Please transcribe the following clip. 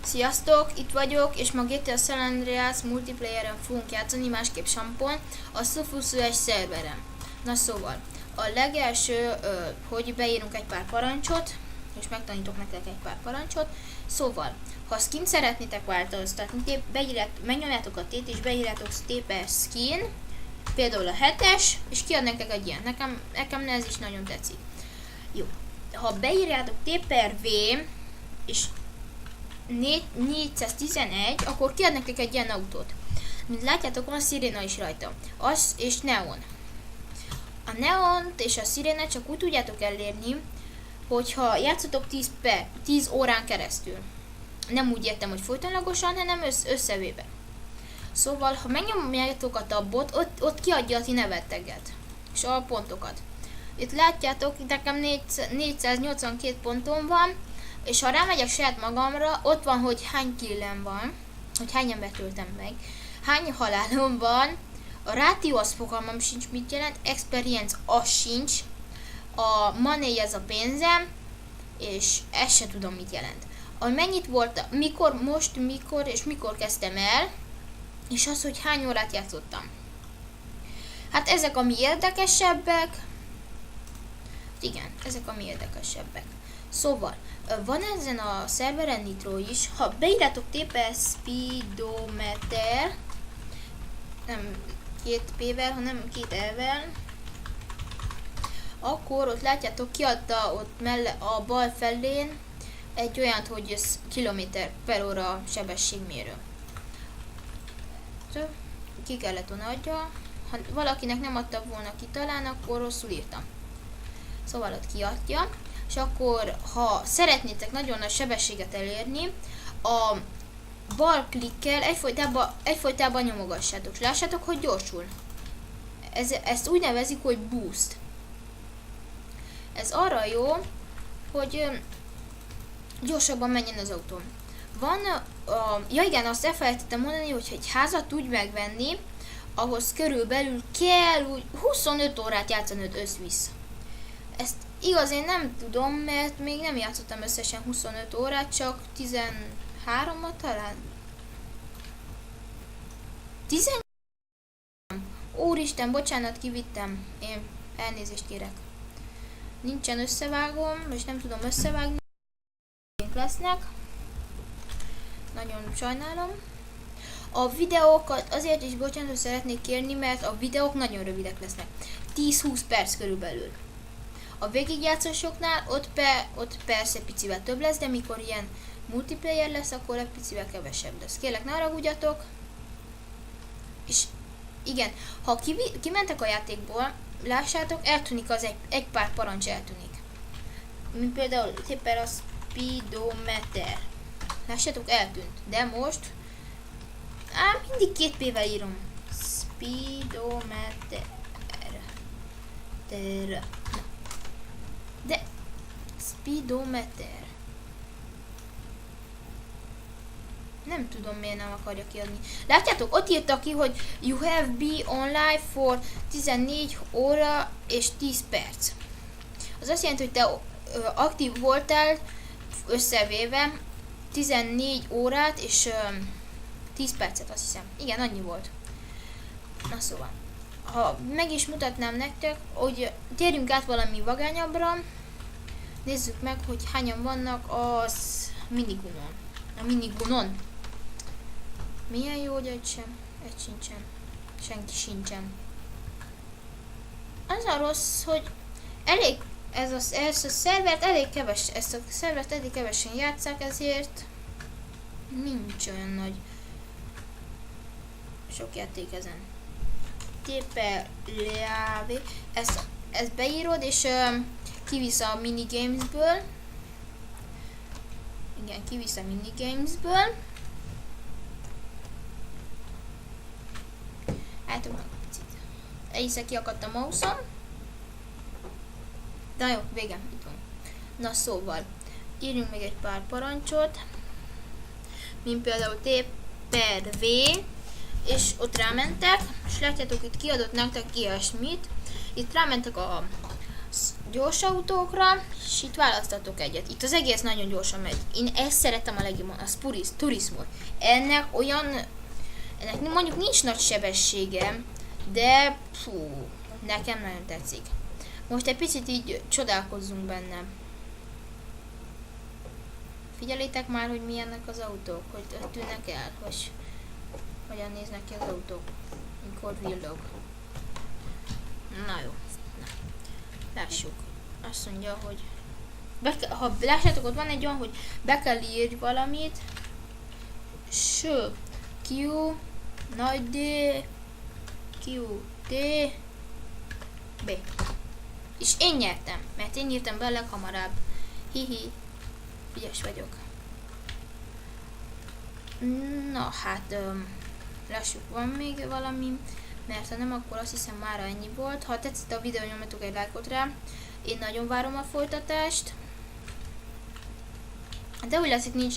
Sziasztok, itt vagyok, és ma GTA San Andreas multiplayeren fogunk játszani, másképp Sampon, a Sofusu-es szerveren. Na szóval, a legelső, hogy beírunk egy pár parancsot, és megtanítok nektek egy pár parancsot. Szóval, ha skint szeretnétek változtatni, megnyomjátok a T-t, és beírjátok Stepper Skin, például a 7-es, és kiad nektek egy ilyen. Nekem ez is nagyon tetszik. Jó, ha beírjátok T/V, és 411, akkor kiad nektek egy ilyen autót. Mint látjátok, van sziréna is rajta. Az és neon. A neont és a szirénát csak úgy tudjátok elérni, hogyha játszotok 10 órán keresztül. Nem úgy értem, hogy folytonosan, hanem összevéve. Szóval, ha megnyomjátok a tabot, ott kiadja a ti neveteget. És a pontokat. Itt látjátok, itt nekem 482 pontom van, és ha rámegyek saját magamra, ott van, hogy hány killem van, hogy hány embert öltem meg, hány halálom van, a rátió az fogalmam sincs mit jelent, experience az sincs, a money ez a pénzem, és ezt se tudom mit jelent. Mennyit volt, mikor kezdtem el, és az, hogy hány órát játszottam. Hát ezek a mi érdekesebbek, igen, ezek a mi érdekesebbek. Szóval, van ezen a szerveren Nitro is, ha beírjátok TP Speedometer, nem 2 P-vel, hanem 2 E-vel, akkor ott látjátok, kiadta ott a bal felén egy olyant, hogy ez km/h sebességmérő. Ki kellett volna adja, ha valakinek nem adta volna ki talán, akkor rosszul írtam. Szóval ott kiadja. És akkor, ha szeretnétek nagyon nagy sebességet elérni, a bal klikkel egyfolytában nyomogassátok. És lássátok, hogy gyorsul. Ezt úgy nevezik, hogy boost. Ez arra jó, hogy gyorsabban menjen az autó. Ja igen, azt elfelejtettem mondani, hogy egy házat tudj megvenni, ahhoz körülbelül kell úgy 25 órát játszanod össz-vissza. Igaz, én nem tudom, mert még nem játszottam összesen 25 órát, csak 13-at talán. 18? Úristen, bocsánat, kivittem. Én elnézést kérek. Nincsen összevágom, és nem tudom összevágni. Lesznek. Nagyon sajnálom. A videókat azért is bocsánat szeretnék kérni, mert a videók nagyon rövidek lesznek. 10-20 perc körülbelül. A végigjátszásoknál ott persze picivel több lesz, de mikor ilyen multiplayer lesz, akkor egy picivel kevesebb lesz. Kérlek, ne haragudjatok. És igen, ha kimentek a játékból, lássátok, eltűnik az egy pár parancs eltűnik. Mint például éppen a speedometer. Lássátok, eltűnt. De most mindig 2 P-vel írom. Speedometer. De speedometer. Nem tudom, miért nem akarja kiadni. Látjátok, ott írta ki, hogy you have been online for 14 óra és 10 perc. Az azt jelenti, hogy te aktív voltál összevéve 14 órát és 10 percet, azt hiszem. Igen, annyi volt. Na szóval. Ha meg is mutatnám nektek, hogy térjünk át valami vagányabbra, nézzük meg, hogy hányan vannak az minigunon. A minigunon. Milyen jó, hogy egy sincsen. Senki sincsen. Az a rossz, hogy ezt a szervert elég kevesen játsszák, ezért nincs olyan nagy sok játék ezen. Ezt beírod, és kivisz a minigamesből. Igen, kivisz a minigamesből. Egyszer kiakadt a mouse-om. De jó, végem, itt van. Na szóval, írjunk még egy pár parancsot. Mint például T/V. És ott rámentek, és látjátok, itt kiadott nektek ilyesmit. Itt rámentek a gyors autókra, és itt választatok egyet. Itt az egész nagyon gyorsan megy. Én ezt szeretem a legjobban, a Turismo. Ennek mondjuk nincs nagy sebessége, de nekem nagyon tetszik. Most egy picit így csodálkozzunk benne. Figyeljétek már, hogy milyennek az autók, hogy tűnnek el, vagy hogyan néznek ki az autók, mikor villog. Na jó. Lássuk. Azt mondja, hogy ha lássátok, ott van egy olyan, hogy be kell írni valamit. Q, nagy D, Q, D, B. És én nyertem, mert én írtam be leghamarabb. Hihi, ügyes vagyok. Na hát, lássuk, van még valami, mert ha nem, akkor azt hiszem mára ennyi volt. Ha tetszett a videó, nyomjatok egy lájkot rá. Én nagyon várom a folytatást. De úgy látszik, nincs